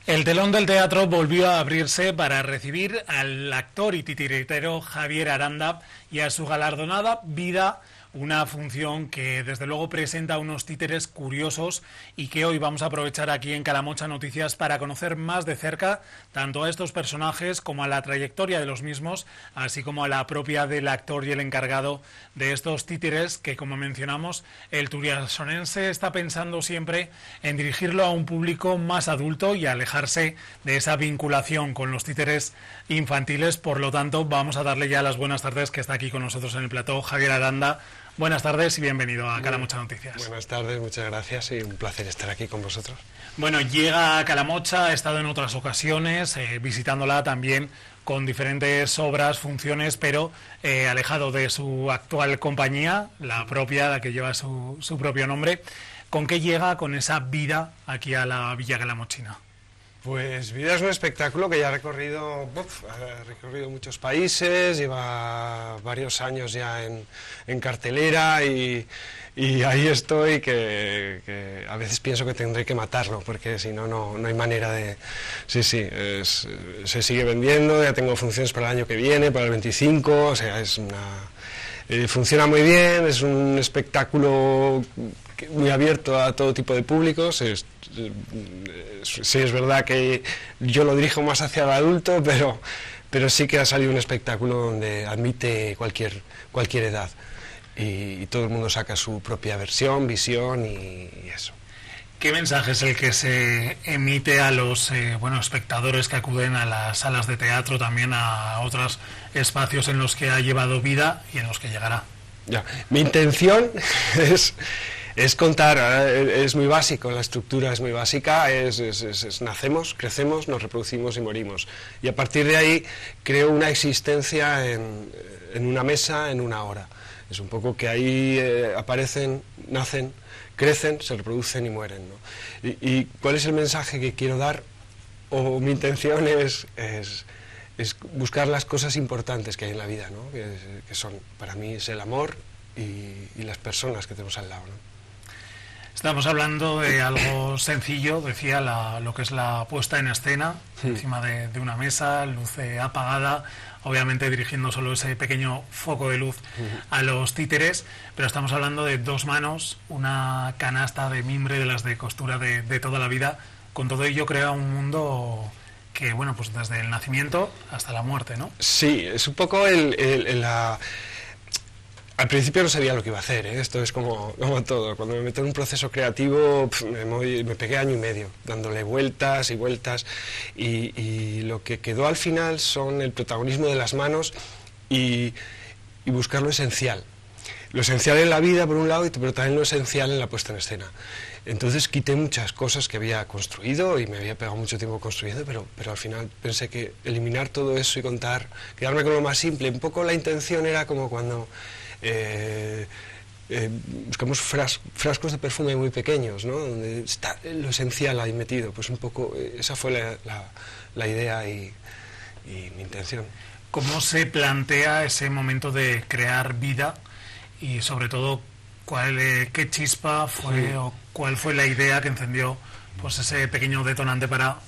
El telón del teatro volvió a abrirse para recibir al actor y titiritero Javier Aranda y a su galardonada Vida, una función que desde luego presenta unos títeres curiosos y que hoy vamos a aprovechar aquí en Calamocha Noticias para conocer más de cerca tanto a estos personajes como a la trayectoria de los mismos, así como a la propia del actor y el encargado de estos títeres que, como mencionamos, el turiasonense está pensando siempre en dirigirlo a un público más adulto y alejarse de esa vinculación con los títeres infantiles. Por lo tanto, vamos a darle ya las buenas tardes, que está aquí con nosotros en el plató Javier Aranda. Buenas tardes y bienvenido a Calamocha Noticias. Buenas tardes, muchas gracias y un placer estar aquí con vosotros. Bueno, llega a Calamocha, ha estado en otras ocasiones, visitándola también con diferentes obras, funciones, pero alejado de su actual compañía, la propia, la que lleva su propio nombre. ¿Con qué llega con esa Vida aquí a la Villa Calamochina? Pues Vida es un espectáculo que ya ha recorrido muchos países, lleva varios años ya en cartelera y ahí estoy, que a veces pienso que tendré que matarlo, porque si no, no hay manera de... Sí, se sigue vendiendo, ya tengo funciones para el año que viene, para el 25, o sea, es una... funciona muy bien, es un espectáculo muy abierto a todo tipo de públicos. Sí, es verdad que yo lo dirijo más hacia el adulto, pero sí que ha salido un espectáculo donde admite cualquier edad y todo el mundo saca su propia versión, visión y eso. ¿Qué mensaje es el que se emite a los espectadores que acuden a las salas de teatro, también a otros espacios en los que ha llevado Vida y en los que llegará? Ya, mi intención es contar, es muy básico, la estructura es muy básica, nacemos, crecemos, nos reproducimos y morimos. Y a partir de ahí creo una existencia en una mesa, en una hora. Es un poco que ahí aparecen, nacen, crecen, se reproducen y mueren, ¿no? ¿Y cuál es el mensaje que quiero dar? O mi intención es buscar las cosas importantes que hay en la vida, ¿no? Que son, para mí, es el amor y las personas que tenemos al lado, ¿no? Estamos hablando de algo sencillo, decía, lo que es la puesta en escena, encima de una mesa, luz apagada, obviamente dirigiendo solo ese pequeño foco de luz a los títeres, pero estamos hablando de dos manos, una canasta de mimbre de las de costura de toda la vida. Con todo ello crea un mundo que, bueno, pues desde el nacimiento hasta la muerte, ¿no? Sí, es un poco Al principio no sabía lo que iba a hacer, ¿eh? Esto es como todo. Cuando me meto en un proceso creativo, me pegué año y medio, dándole vueltas y vueltas, y lo que quedó al final son el protagonismo de las manos y buscar lo esencial. Lo esencial en la vida, por un lado, pero también lo esencial en la puesta en escena. Entonces quité muchas cosas que había construido y me había pegado mucho tiempo construyendo, pero al final pensé que eliminar todo eso y quedarme con lo más simple. Un poco la intención era como cuando... buscamos frascos de perfume muy pequeños, ¿no? Donde está lo esencial ahí metido. Pues un poco esa fue la idea y mi intención. ¿Cómo se plantea ese momento de crear Vida y sobre todo qué chispa fue o cuál fue la idea que encendió pues ese pequeño detonante para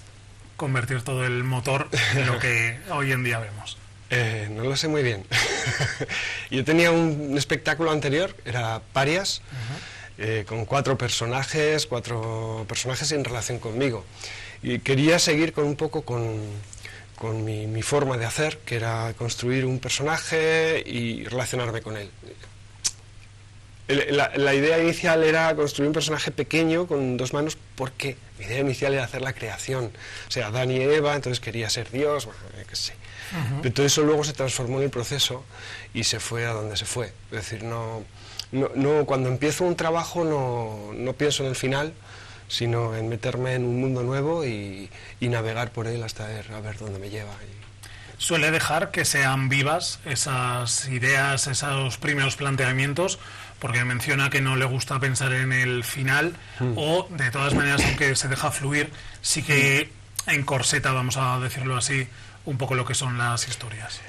convertir todo el motor en lo que hoy en día vemos? No lo sé muy bien. Yo tenía un espectáculo anterior, era Parias, con cuatro personajes en relación conmigo. Y quería seguir un poco con mi forma de hacer, que era construir un personaje y relacionarme con él. La idea inicial era construir un personaje pequeño con dos manos, porque mi idea inicial era hacer la creación. O sea, Adán y Eva, entonces quería ser Dios, bueno, qué sé. Pero todo eso luego se transformó en el proceso y se fue a donde se fue. Es decir, no, cuando empiezo un trabajo no pienso en el final, sino en meterme en un mundo nuevo y navegar por él hasta a ver dónde me lleva. Suele dejar que sean vivas esas ideas, esos primeros planteamientos, porque menciona que no le gusta pensar en el final, o de todas maneras, aunque se deja fluir, sí que encorseta, vamos a decirlo así, un poco lo que son las historias.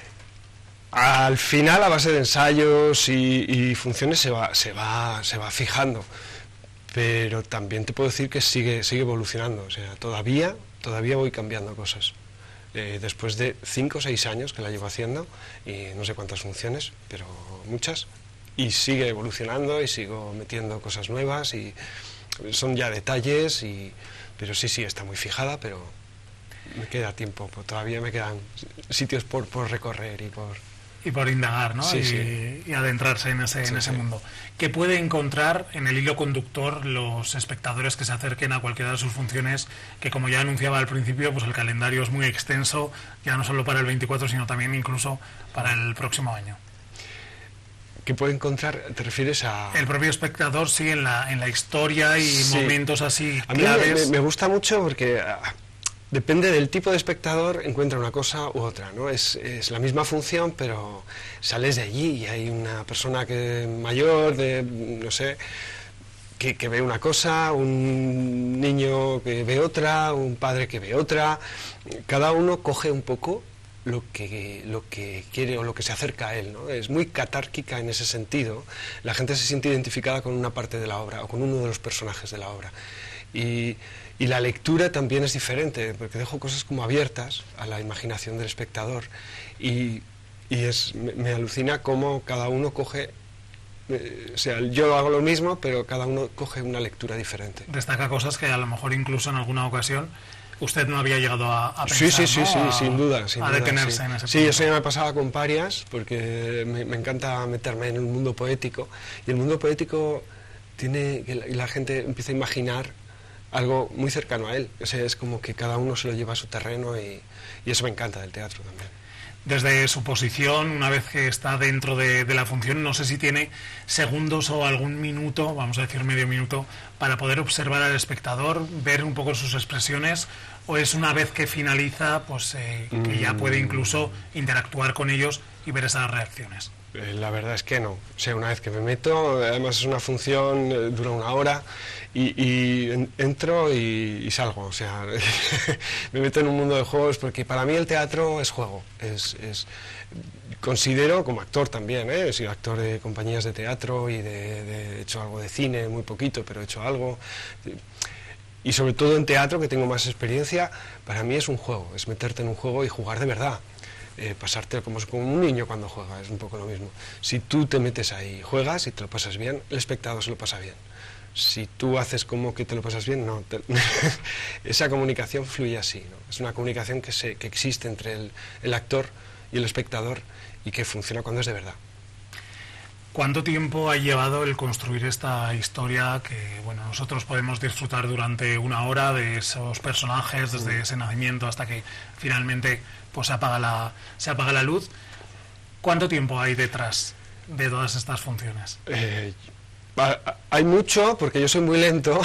Al final, a base de ensayos y funciones se va fijando, pero también te puedo decir que sigue evolucionando. O sea, todavía todavía voy cambiando cosas. Después de 5 o 6 años que la llevo haciendo, y no sé cuántas funciones, pero muchas, y sigue evolucionando y sigo metiendo cosas nuevas, y son ya detalles, pero sí, está muy fijada, pero me queda tiempo, todavía me quedan sitios por recorrer y por indagar, ¿no? Sí, y adentrarse en ese mundo. ¿Qué puede encontrar en el hilo conductor los espectadores que se acerquen a cualquiera de sus funciones? Que, como ya anunciaba al principio, pues el calendario es muy extenso, ya no solo para el 24, sino también incluso para el próximo año. ¿Qué puede encontrar? ¿Te refieres a...? El propio espectador, sí, en la historia y momentos así a mí claves. Me gusta mucho porque... depende del tipo de espectador, encuentra una cosa u otra, ¿no? Es la misma función, pero sales de allí y hay una persona mayor, no sé, que ve una cosa, un niño que ve otra, un padre que ve otra. Cada uno coge un poco lo que quiere o lo que se acerca a él, ¿no? Es muy catárquica en ese sentido. La gente se siente identificada con una parte de la obra o con uno de los personajes de la obra. Y la lectura también es diferente, porque dejo cosas como abiertas a la imaginación del espectador, y me alucina cómo cada uno coge, o sea, yo hago lo mismo, pero cada uno coge una lectura diferente. Destaca cosas que a lo mejor incluso en alguna ocasión usted no había llegado a pensar, Sí, ¿no? sin duda. A detenerse en ese punto. Sí, eso ya me pasaba con Parias, porque me encanta meterme en el mundo poético, y el mundo poético tiene que la gente empieza a imaginar algo muy cercano a él. O sea, es como que cada uno se lo lleva a su terreno, y eso me encanta del teatro también. Desde su posición, una vez que está dentro de la función, no sé si tiene segundos o algún minuto, vamos a decir medio minuto, para poder observar al espectador, ver un poco sus expresiones, o es una vez que finaliza, pues que ya puede incluso interactuar con ellos y ver esas reacciones. La verdad es que no. O sea, una vez que me meto, además es una función, dura 1 hora, y entro y salgo. O sea, me meto en un mundo de juegos, porque para mí el teatro es juego. Considero, como actor también, he sido actor de compañías de teatro y he hecho algo de cine, muy poquito, pero he hecho algo. Y sobre todo en teatro, que tengo más experiencia, para mí es un juego, es meterte en un juego y jugar de verdad. Pasarte como un niño cuando juega, es un poco lo mismo. Si tú te metes ahí, juegas y te lo pasas bien, el espectador se lo pasa bien. Si tú haces como que te lo pasas bien, no. Esa comunicación fluye así, ¿no? Es una comunicación que existe entre el actor y el espectador, y que funciona cuando es de verdad. ¿Cuánto tiempo ha llevado el construir esta historia que, bueno, nosotros podemos disfrutar durante 1 hora de esos personajes, desde ese nacimiento hasta que finalmente pues se apaga la luz? ¿Cuánto tiempo hay detrás de todas estas funciones? Hay mucho, porque yo soy muy lento,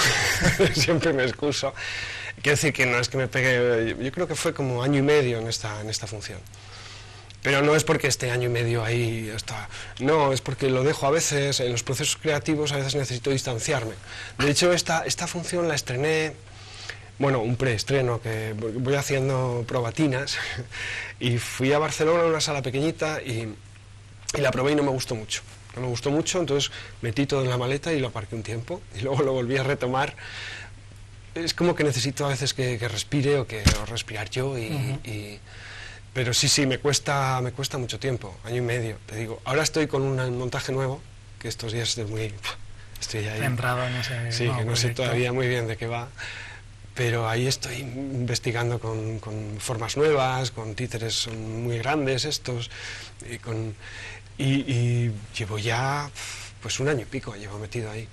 siempre me excuso. Quiero decir que no es que me pegue, yo creo que fue como 1 año y medio en esta función. Pero no es porque esté 1 año y medio ahí, no, es porque lo dejo a veces, en los procesos creativos a veces necesito distanciarme. De hecho, esta función la estrené, bueno, un preestreno, que voy haciendo probatinas, y fui a Barcelona a una sala pequeñita y la probé y no me gustó mucho. No me gustó mucho, entonces metí todo en la maleta y lo aparqué un tiempo, y luego lo volví a retomar. Es como que necesito a veces que respire o respirar yo, pero sí, me cuesta mucho tiempo, 1 año y medio, te digo. Ahora estoy con un montaje nuevo, que estos días estoy ahí. Centrado en ese sí, que no sé proyecto. todavía muy bien de qué va, pero ahí estoy investigando con formas nuevas, con títeres muy grandes estos, y llevo ya pues 1 año y pico llevo metido ahí.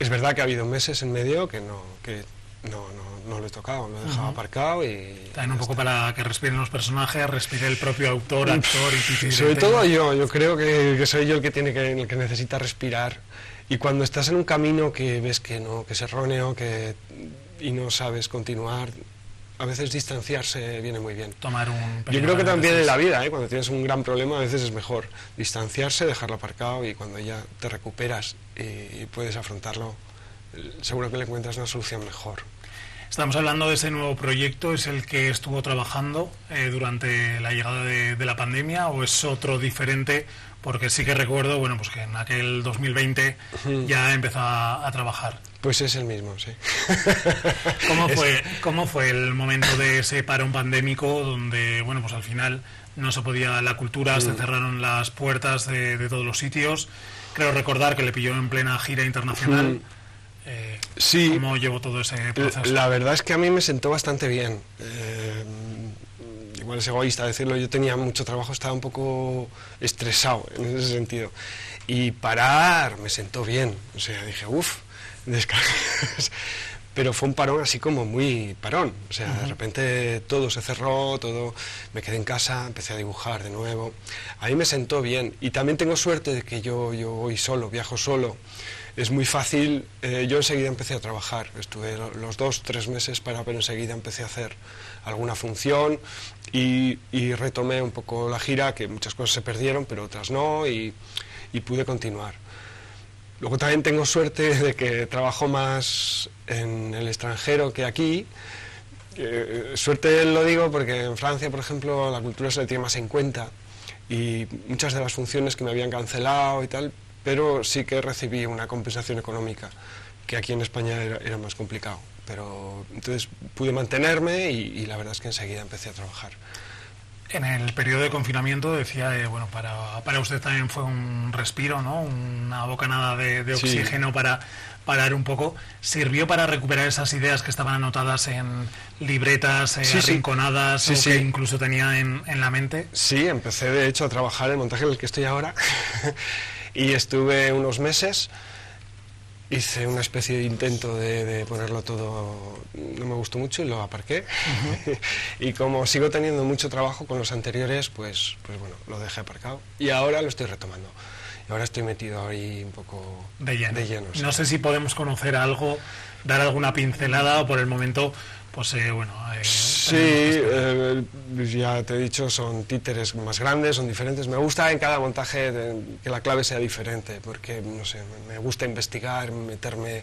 Es verdad que ha habido meses en medio que no lo he tocado, lo he dejado aparcado, y también un poco para que respiren los personajes, respire el propio actor y sobre todo yo creo que soy yo el que necesita respirar, y cuando estás en un camino que ves que es erróneo, y no sabes continuar, a veces distanciarse viene muy bien. Tomar un Yo creo que también en la vida, cuando tienes un gran problema, a veces es mejor distanciarse, dejarlo aparcado, y cuando ya te recuperas y puedes afrontarlo, seguro que le encuentras una solución mejor. Estamos hablando de ese nuevo proyecto, ¿es el que estuvo trabajando durante la llegada de la pandemia, o es otro diferente? Porque sí que recuerdo, bueno, pues que en aquel 2020 ya empezó a trabajar. Pues es el mismo, sí. ¿Cómo fue el momento de ese parón pandémico donde, bueno, pues al final no se podía la cultura, se cerraron las puertas de todos los sitios? Creo recordar que le pilló en plena gira internacional. Sí. ¿Cómo llevó todo ese proceso? La verdad es que a mí me sentó bastante bien. Igual es egoísta decirlo, yo tenía mucho trabajo, estaba un poco estresado en ese sentido. Y parar me sentó bien. O sea, dije, uff, descargas. Pero fue un parón así como muy parón. O sea, de repente todo se cerró, todo, me quedé en casa, empecé a dibujar de nuevo. A mí me sentó bien. Y también tengo suerte de que yo voy solo, viajo solo. Es muy fácil, yo enseguida empecé a trabajar, estuve los 2-3 meses para, pero enseguida empecé a hacer alguna función y retomé un poco la gira, que muchas cosas se perdieron, pero otras no, y pude continuar. Luego también tengo suerte de que trabajo más en el extranjero que aquí. Suerte lo digo porque en Francia, por ejemplo, la cultura se le tiene más en cuenta y muchas de las funciones que me habían cancelado y tal, pero sí que recibí una compensación económica, que aquí en España era más complicado. Pero entonces pude mantenerme y la verdad es que enseguida empecé a trabajar. En el periodo de confinamiento decía, bueno, para usted también fue un respiro, ¿no? Una bocanada de oxígeno para parar un poco. ¿Sirvió para recuperar esas ideas que estaban anotadas en libretas arrinconadas o que incluso tenía en la mente? Sí, empecé de hecho a trabajar el montaje en el que estoy ahora y estuve unos meses. Hice una especie de intento de ponerlo todo, no me gustó mucho y lo aparqué. Y como sigo teniendo mucho trabajo con los anteriores, pues bueno, lo dejé aparcado. Y ahora lo estoy retomando. Y ahora estoy metido ahí un poco de lleno. No sé si podemos conocer algo, dar alguna pincelada o por el momento, pues bueno... sí, ya te he dicho, son títeres más grandes, son diferentes. Me gusta en cada montaje que la clave sea diferente, porque, no sé, me gusta investigar, meterme,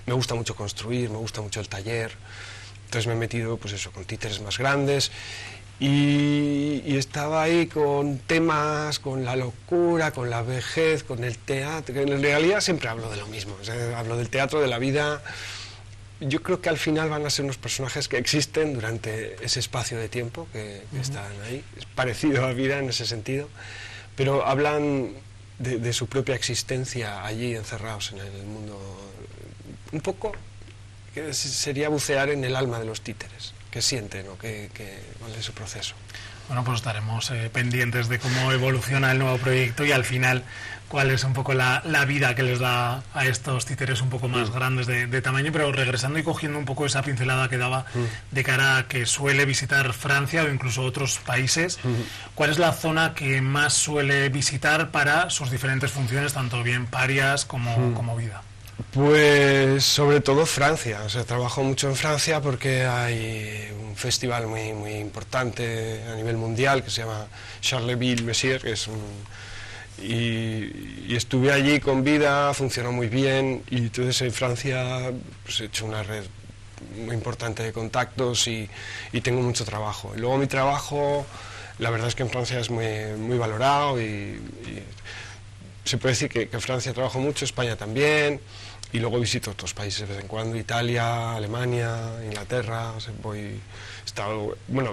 me gusta mucho construir, me gusta mucho el taller. Entonces me he metido, pues eso, con títeres más grandes y estaba ahí con temas, con la locura, con la vejez, con el teatro. En realidad siempre hablo de lo mismo, o sea, hablo del teatro, de la vida. Yo creo que al final van a ser unos personajes que existen durante ese espacio de tiempo que están ahí. Es parecido a vida en ese sentido, pero hablan de su propia existencia allí encerrados en el mundo. Un poco que sería bucear en el alma de los títeres, que sienten o cuál es su proceso. Bueno, pues estaremos pendientes de cómo evoluciona el nuevo proyecto y al final cuál es un poco la vida que les da a estos títeres un poco más grandes de tamaño, pero regresando y cogiendo un poco esa pincelada que daba de cara a que suele visitar Francia o incluso otros países, ¿cuál es la zona que más suele visitar para sus diferentes funciones, tanto bien parias como vida? Pues sobre todo Francia, o sea, trabajo mucho en Francia porque hay un festival muy importante a nivel mundial que se llama Charleville-Mézières, que es y estuve allí con vida, funcionó muy bien y entonces en Francia pues, he hecho una red muy importante de contactos y tengo mucho trabajo. Y luego mi trabajo, la verdad es que en Francia es muy valorado y se puede decir que en Francia trabajo mucho, España también, y luego visito otros países de vez en cuando, Italia, Alemania, Inglaterra, o sea,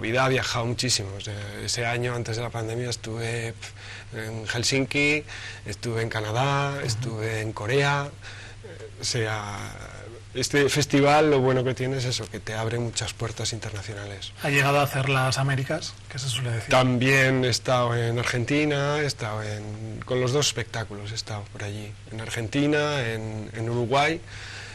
vida ha viajado muchísimo. O sea, ese año antes de la pandemia estuve en Helsinki, estuve en Canadá, estuve en Corea, o sea, este festival lo bueno que tiene es eso, que te abre muchas puertas internacionales. ¿Ha llegado a hacer las Américas? ¿Qué se suele decir? También he estado en Argentina, he estado con los dos espectáculos, he estado por allí, en Argentina, en Uruguay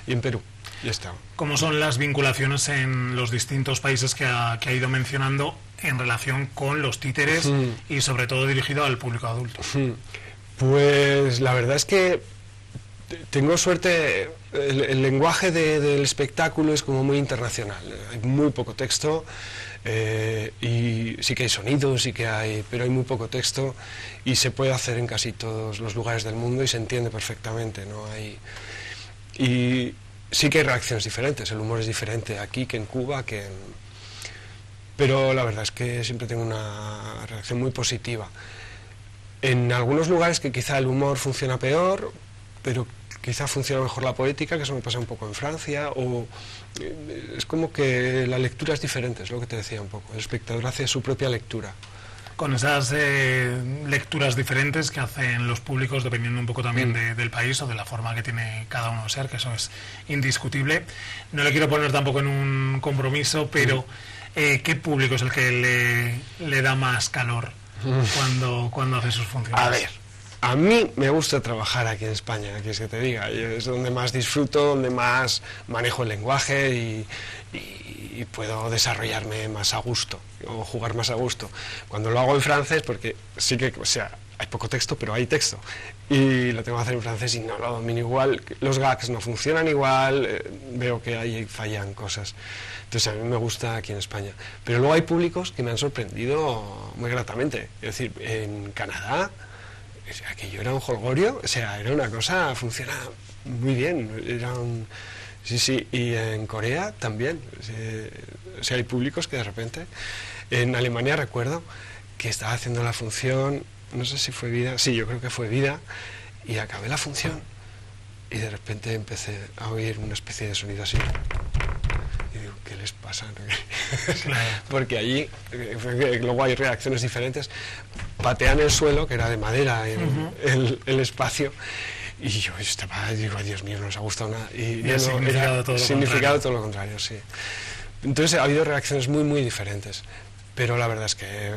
y en Perú, y he estado. ¿Cómo son las vinculaciones en los distintos países que ha ido mencionando en relación con los títeres y sobre todo dirigido al público adulto? Pues la verdad es que tengo suerte, el lenguaje del espectáculo es como muy internacional, hay muy poco texto y sí que hay sonidos, pero hay muy poco texto y se puede hacer en casi todos los lugares del mundo y se entiende perfectamente, ¿no? Y sí que hay reacciones diferentes, el humor es diferente aquí que en Cuba, pero la verdad es que siempre tengo una reacción muy positiva. En algunos lugares que quizá el humor funciona peor, pero quizá funciona mejor la poética, que eso me pasa un poco en Francia, o es como que la lectura es diferente, es lo que te decía un poco, el espectador hace su propia lectura. Con esas lecturas diferentes que hacen los públicos, dependiendo un poco también del país o de la forma que tiene cada uno de ser, que eso es indiscutible. No le quiero poner tampoco en un compromiso, pero ¿qué público es el que le da más calor cuando hace sus funciones? A ver, a mí me gusta trabajar aquí en España, aquí es que te diga, es donde más disfruto, donde más manejo el lenguaje y puedo desarrollarme más a gusto, o jugar más a gusto. Cuando lo hago en francés, porque sí que, o sea, hay poco texto, pero hay texto, y lo tengo que hacer en francés y no lo domino igual, los gags no funcionan igual, veo que ahí fallan cosas. Entonces a mí me gusta aquí en España. Pero luego hay públicos que me han sorprendido muy gratamente. Es decir, en Canadá, aquello era un jolgorio, o sea, era una cosa, funciona muy bien, era un... Sí, sí, y en Corea también, o sea, hay públicos que de repente, en Alemania recuerdo que estaba haciendo la función, no sé si fue Vida, sí, yo creo que fue Vida, y acabé la función, y de repente empecé a oír una especie de sonido así, y digo, ¿qué les pasa? Porque allí, luego hay reacciones diferentes, patean el suelo, que era de madera, el espacio, y yo estaba, digo, Dios mío, no nos ha gustado nada. Y no, significado todo lo contrario, sí. Entonces ha habido reacciones muy, muy diferentes. Pero la verdad es que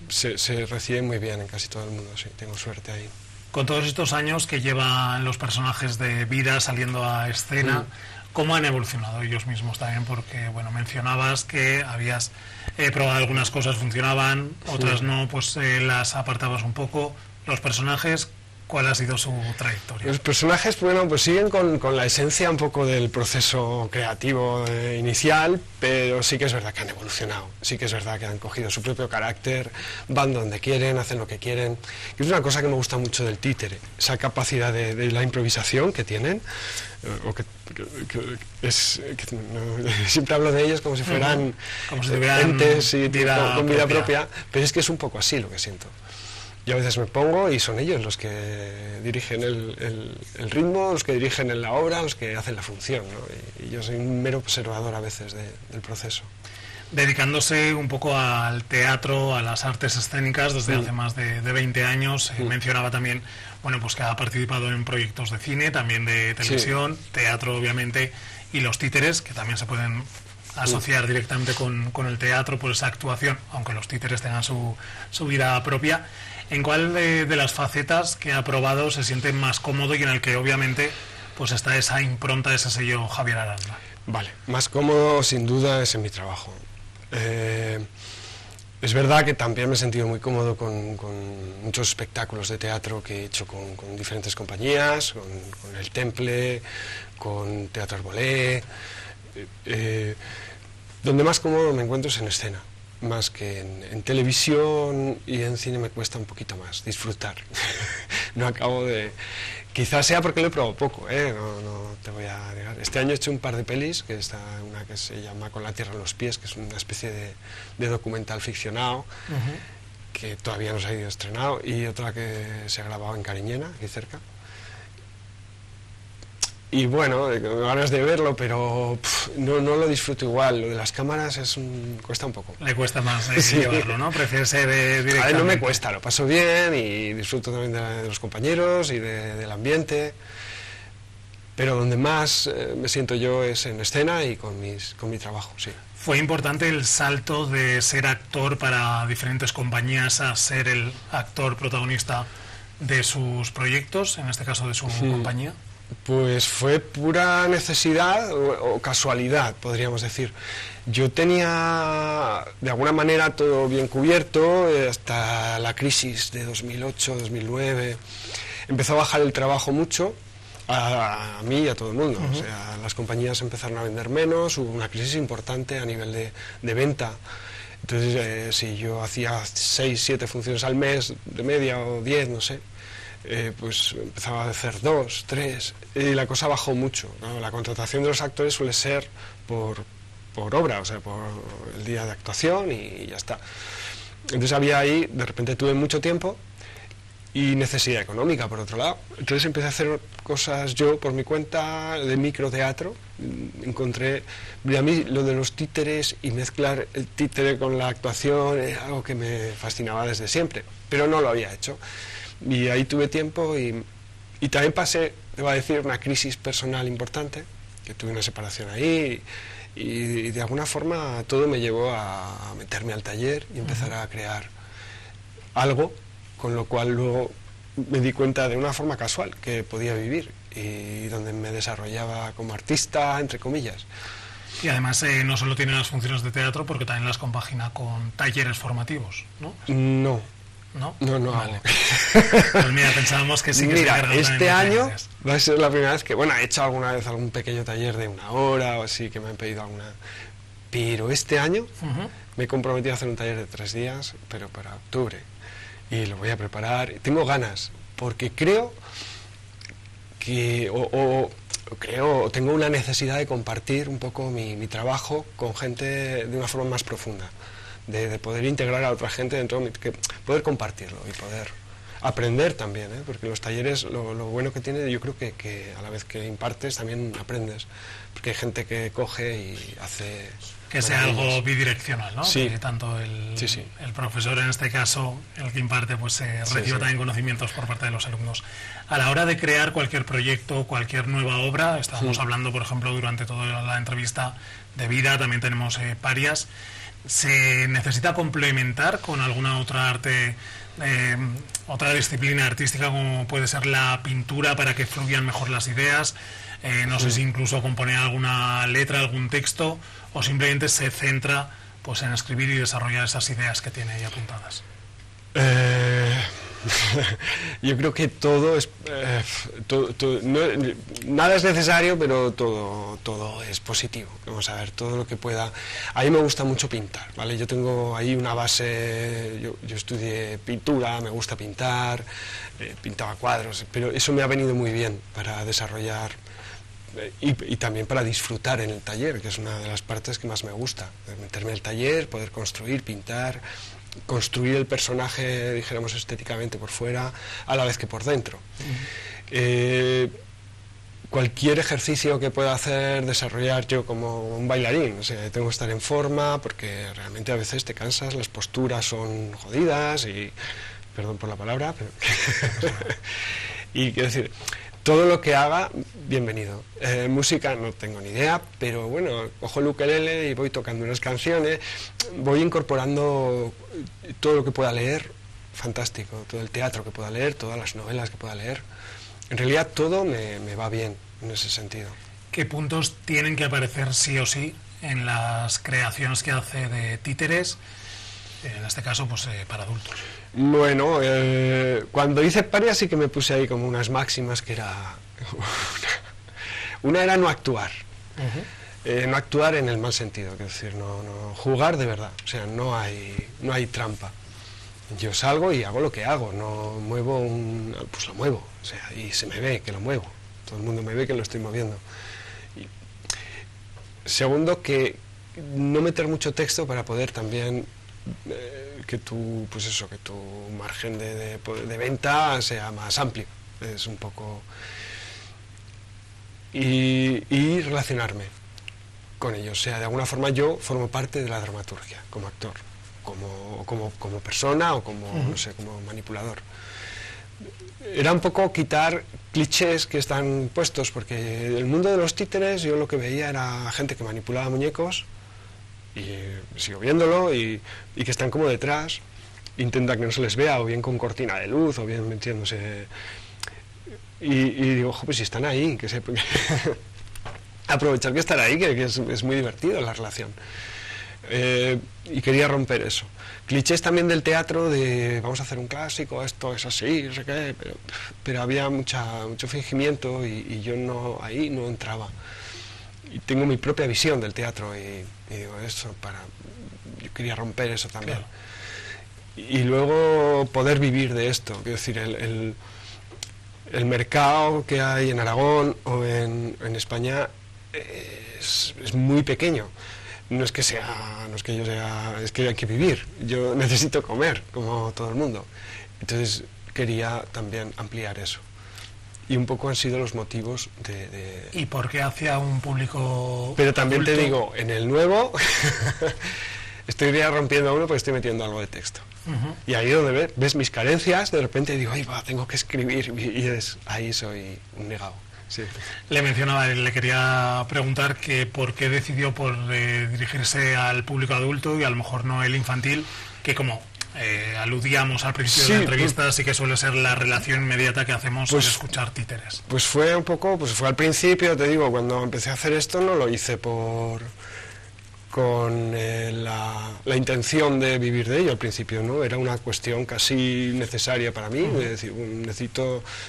se recibe muy bien en casi todo el mundo, sí, tengo suerte ahí. Con todos estos años que llevan los personajes de Vida saliendo a escena, ¿cómo han evolucionado ellos mismos también? Porque, bueno, mencionabas que habías probado algunas cosas, funcionaban, otras no, pues las apartabas un poco. Los personajes, ¿cuál ha sido su trayectoria? Los personajes, bueno, pues siguen con la esencia un poco del proceso creativo inicial, pero sí que es verdad que han evolucionado, sí que es verdad que han cogido su propio carácter, van donde quieren, hacen lo que quieren, que es una cosa que me gusta mucho del títere, esa capacidad de la improvisación que tienen, siempre hablo de ellos como si fueran como si tuvieran entes y con vida propia. propia, pero es que es un poco así lo que siento. Yo a veces me pongo y son ellos los que dirigen el ritmo, los que dirigen la obra, los que hacen la función, ¿no? Y yo soy un mero observador a veces del proceso. Dedicándose un poco al teatro, a las artes escénicas desde hace más de 20 años, mencionaba también, bueno, pues que ha participado en proyectos de cine, también de televisión, teatro obviamente, y los títeres, que también se pueden asociar directamente con el teatro por esa actuación, aunque los títeres tengan su vida propia. ¿En cuál de las facetas que ha probado se siente más cómodo y en el que obviamente pues está esa impronta, ese sello Javier Aranda? Vale, más cómodo sin duda es en mi trabajo. Es verdad que también me he sentido muy cómodo con muchos espectáculos de teatro que he hecho con diferentes compañías, con el Temple, con Teatro Arbolé. Donde más cómodo me encuentro es en escena, más que en televisión, y en cine me cuesta un poquito más disfrutar. No acabo de... Quizás sea porque lo he probado poco, no te voy a negar. Este año he hecho un par de pelis, que está una que se llama Con la tierra en los pies, que es una especie de documental ficcionado, que todavía no se ha ido estrenado, y otra que se ha grabado en Cariñena, aquí cerca. Y bueno, ganas de verlo, pero no lo disfruto igual. Lo de las cámaras cuesta un poco. Le cuesta más llevarlo, ¿no? Prefiere ser directamente. A ver, no me cuesta, lo paso bien y disfruto también de los compañeros y del ambiente. Pero donde más me siento yo es en escena y con mi trabajo, sí. ¿Fue importante el salto de ser actor para diferentes compañías a ser el actor protagonista de sus proyectos, en este caso de su compañía? Pues fue pura necesidad o casualidad, podríamos decir. Yo tenía de alguna manera todo bien cubierto hasta la crisis de 2008-2009. Empezó a bajar el trabajo mucho, a mí y a todo el mundo. O sea, las compañías empezaron a vender menos, hubo una crisis importante a nivel de venta. Entonces, si yo hacía 6, 7 funciones al mes de media o 10, no sé, pues empezaba a hacer 2, 3, y la cosa bajó mucho, ¿no? La contratación de los actores suele ser por obra, o sea, por el día de actuación y ya está. Entonces había ahí, de repente tuve mucho tiempo y necesidad económica, por otro lado. Entonces empecé a hacer cosas yo por mi cuenta de microteatro. Encontré, a mí lo de los títeres y mezclar el títere con la actuación es algo que me fascinaba desde siempre, pero no lo había hecho. Y ahí tuve tiempo y también pasé, debo decir, una crisis personal importante, que tuve una separación ahí y de alguna forma todo me llevó a meterme al taller y empezar a crear algo, con lo cual luego me di cuenta de una forma casual que podía vivir y donde me desarrollaba como artista, entre comillas. Y además no solo tiene las funciones de teatro, porque también las compagina con talleres formativos, ¿no? No. ¿No? No vale. hago. Pues mira, pensábamos que sí que mira, se encargaba este también de año talleres. va a ser la primera vez que, bueno, he hecho alguna vez algún pequeño taller de 1 hora o así, que me han pedido alguna, pero este año me he comprometido a hacer un taller de 3 días, pero para octubre, y lo voy a preparar. Tengo ganas, porque creo que, o tengo una necesidad de compartir un poco mi trabajo con gente de una forma más profunda. De poder integrar a otra gente dentro, poder compartirlo y poder aprender también, porque los talleres, lo bueno que tiene, yo creo que a la vez que impartes también aprendes, porque hay gente que coge y hace... Que sea algo bidireccional, ¿no? Sí. Que tanto Sí. el profesor, en este caso, el que imparte, pues reciba también conocimientos por parte de los alumnos. A la hora de crear cualquier proyecto, cualquier nueva obra, estábamos hablando, por ejemplo, durante toda la entrevista de vida, también tenemos Parias. ¿Se necesita complementar con alguna otra arte, otra disciplina artística, como puede ser la pintura, para que fluyan mejor las ideas? No sé si incluso componer alguna letra, algún texto, o simplemente se centra pues en escribir y desarrollar esas ideas que tiene ahí apuntadas. Yo creo que todo es nada es necesario, pero todo es positivo. Vamos a ver, todo lo que pueda. A mí me gusta mucho pintar, ¿vale? Yo tengo ahí una base, yo estudié pintura, me gusta pintar, pintaba cuadros, pero eso me ha venido muy bien para desarrollar y también para disfrutar en el taller, que es una de las partes que más me gusta, meterme en el taller, poder construir, pintar, construir el personaje, dijéramos, estéticamente por fuera, a la vez que por dentro. Cualquier ejercicio que pueda hacer, desarrollar yo como un bailarín, o sea, tengo que estar en forma, porque realmente a veces te cansas, las posturas son jodidas y, perdón por la palabra, pero y quiero decir, todo lo que haga, bienvenido. Música no tengo ni idea, pero bueno, cojo el ukelele y voy tocando unas canciones, voy incorporando todo lo que pueda leer, fantástico, todo el teatro que pueda leer, todas las novelas que pueda leer. En realidad todo me va bien en ese sentido. ¿Qué puntos tienen que aparecer sí o sí en las creaciones que hace de títeres, en este caso pues para adultos? Bueno, cuando hice Parias sí que me puse ahí como unas máximas que era... Una era no actuar. No actuar en el mal sentido, es decir, no jugar de verdad, o sea, no hay trampa. Yo salgo y hago lo que hago, no muevo pues lo muevo, o sea, y se me ve que lo muevo, todo el mundo me ve que lo estoy moviendo. Y, segundo, que no meter mucho texto para poder también que tu margen de venta sea más amplio, es un poco... Y relacionarme con ellos, o sea, de alguna forma yo formo parte de la dramaturgia, como actor, como persona o como, no sé, como manipulador. Era un poco quitar clichés que están puestos, porque el mundo de los títeres yo lo que veía era gente que manipulaba muñecos, y sigo viéndolo, y que están como detrás, intenta que no se les vea, o bien con cortina de luz, o bien metiéndose... Y digo, ojo, pues si están ahí, que se... aprovechar que están ahí, que es muy divertido la relación. Y quería romper eso. Clichés también del teatro, de vamos a hacer un clásico, esto es así, no sé qué, pero había mucho fingimiento y yo ahí no entraba. Y tengo mi propia visión del teatro y digo, yo quería romper eso también. Claro. Y luego poder vivir de esto, quiero decir, el mercado que hay en Aragón o en España es muy pequeño. No es que hay que vivir. Yo necesito comer, como todo el mundo. Entonces, quería también ampliar eso. Y un poco han sido los motivos de... ¿Y por qué hacia un público Pero también adulto? te digo, en el nuevo estoy ya rompiendo uno porque estoy metiendo algo de texto. Y ahí donde ves mis carencias, de repente digo, ay, va, tengo que escribir, y ahí soy un negado. Sí. Le mencionaba, le quería preguntar que por qué decidió dirigirse al público adulto y a lo mejor no el infantil, que como aludíamos al principio de la entrevista, sí que suele ser la relación inmediata que hacemos al escuchar títeres. Pues fue un poco, pues fue al principio, te digo, cuando empecé a hacer esto no lo hice con la intención de vivir de ello al principio, ¿no? Era una cuestión casi necesaria para mí, es decir,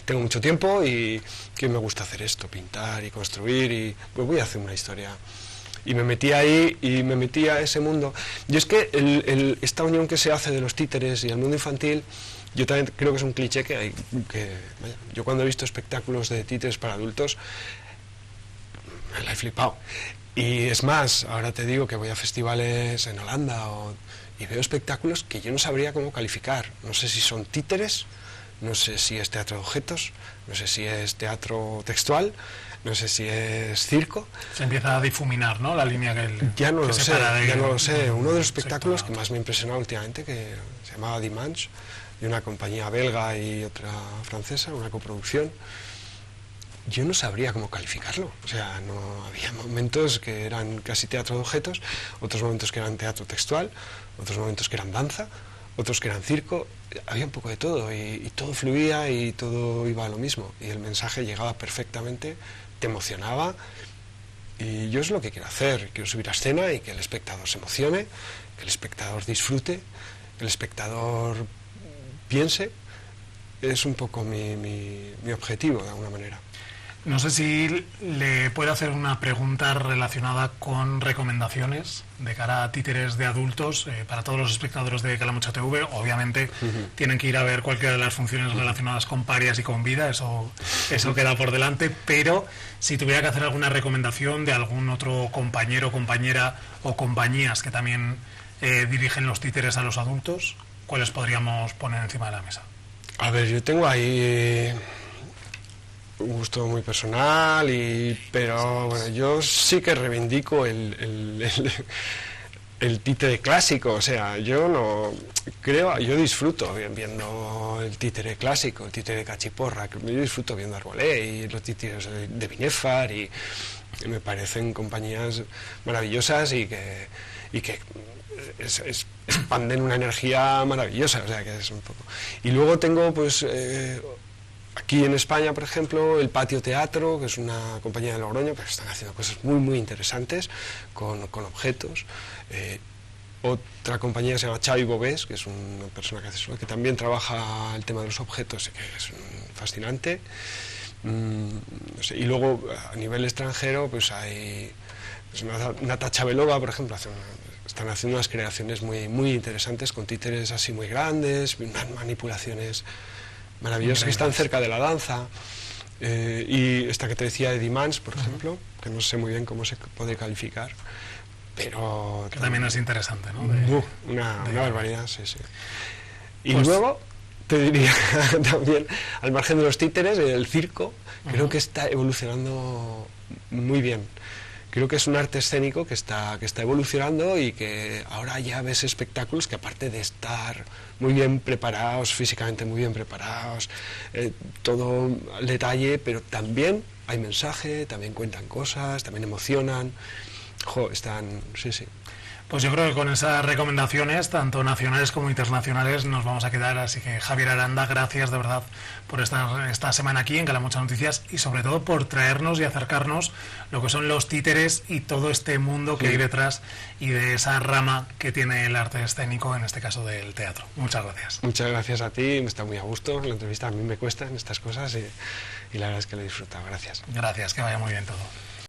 tengo mucho tiempo y que me gusta hacer esto, pintar y construir, y pues voy a hacer una historia. Y me metí ahí y me metí a ese mundo. Y es que esta unión que se hace de los títeres y el mundo infantil, yo también creo que es un cliché vaya, yo cuando he visto espectáculos de títeres para adultos, me la he flipado. Y es más, ahora te digo que voy a festivales en Holanda y veo espectáculos que yo no sabría cómo calificar. No sé si son títeres, no sé si es teatro de objetos, no sé si es teatro textual, no sé si es circo. Se empieza a difuminar, ¿no?, la línea ya no lo sé, ya no lo sé. Uno de los espectáculos sector que más me ha impresionado últimamente, que se llamaba Dimanche, de una compañía belga y otra francesa, una coproducción, yo no sabría cómo calificarlo. O sea, no había momentos que eran casi teatro de objetos, otros momentos que eran teatro textual, otros momentos que eran danza, otros que eran circo. Había un poco de todo y todo fluía y todo iba a lo mismo. Y el mensaje llegaba perfectamente, te emocionaba. Y yo es lo que quiero hacer. Quiero subir a escena y que el espectador se emocione, que el espectador disfrute, que el espectador piense. Es un poco mi objetivo, de alguna manera. No sé si le puedo hacer una pregunta relacionada con recomendaciones de cara a títeres de adultos. Para todos los espectadores de Calamocha TV, obviamente tienen que ir a ver cualquiera de las funciones relacionadas con Parias y con Vida, eso queda por delante, pero si tuviera que hacer alguna recomendación de algún otro compañero, compañera o compañías que también dirigen los títeres a los adultos, ¿cuáles podríamos poner encima de la mesa? A ver, yo tengo ahí un gusto muy personal, pero bueno, yo sí que reivindico el títere clásico. O sea, yo no creo, yo disfruto viendo el títere clásico, el títere cachiporra, yo disfruto viendo Arbolé y los títeres de Binefar, y me parecen compañías maravillosas y que expanden una energía maravillosa. O sea, que es un poco. Y luego tengo, pues, aquí en España, por ejemplo, el Patio Teatro, que es una compañía de Logroño, pero están haciendo cosas muy, muy interesantes con objetos. Otra compañía se llama Xavi Bobés, que es una persona que hace eso, que también trabaja el tema de los objetos y que es fascinante. No sé. Y luego, a nivel extranjero, pues hay Nata Chabelova, por ejemplo, están haciendo unas creaciones muy, muy interesantes con títeres así muy grandes, unas manipulaciones maravillosas que están cerca de la danza. Y esta que te decía de Dimanche, por ejemplo, que no sé muy bien cómo se puede calificar, pero que también es interesante, ¿no? Una barbaridad, sí. Y pues, luego te diría también, al margen de los títeres, el circo, creo que está evolucionando muy bien. Creo que es un arte escénico que está evolucionando y que ahora ya ves espectáculos que, aparte de estar muy bien preparados, físicamente muy bien preparados, todo al detalle, pero también hay mensaje, también cuentan cosas, también emocionan. Sí. Pues yo creo que con esas recomendaciones, tanto nacionales como internacionales, nos vamos a quedar. Así que, Javier Aranda, gracias de verdad por estar esta semana aquí en Calamocha Noticias y sobre todo por traernos y acercarnos lo que son los títeres y todo este mundo que hay detrás y de esa rama que tiene el arte escénico, en este caso del teatro. Muchas gracias. Muchas gracias a ti, me está muy a gusto. La entrevista a mí me cuestan estas cosas y la verdad es que lo he disfrutado. Gracias. Gracias, que vaya muy bien todo.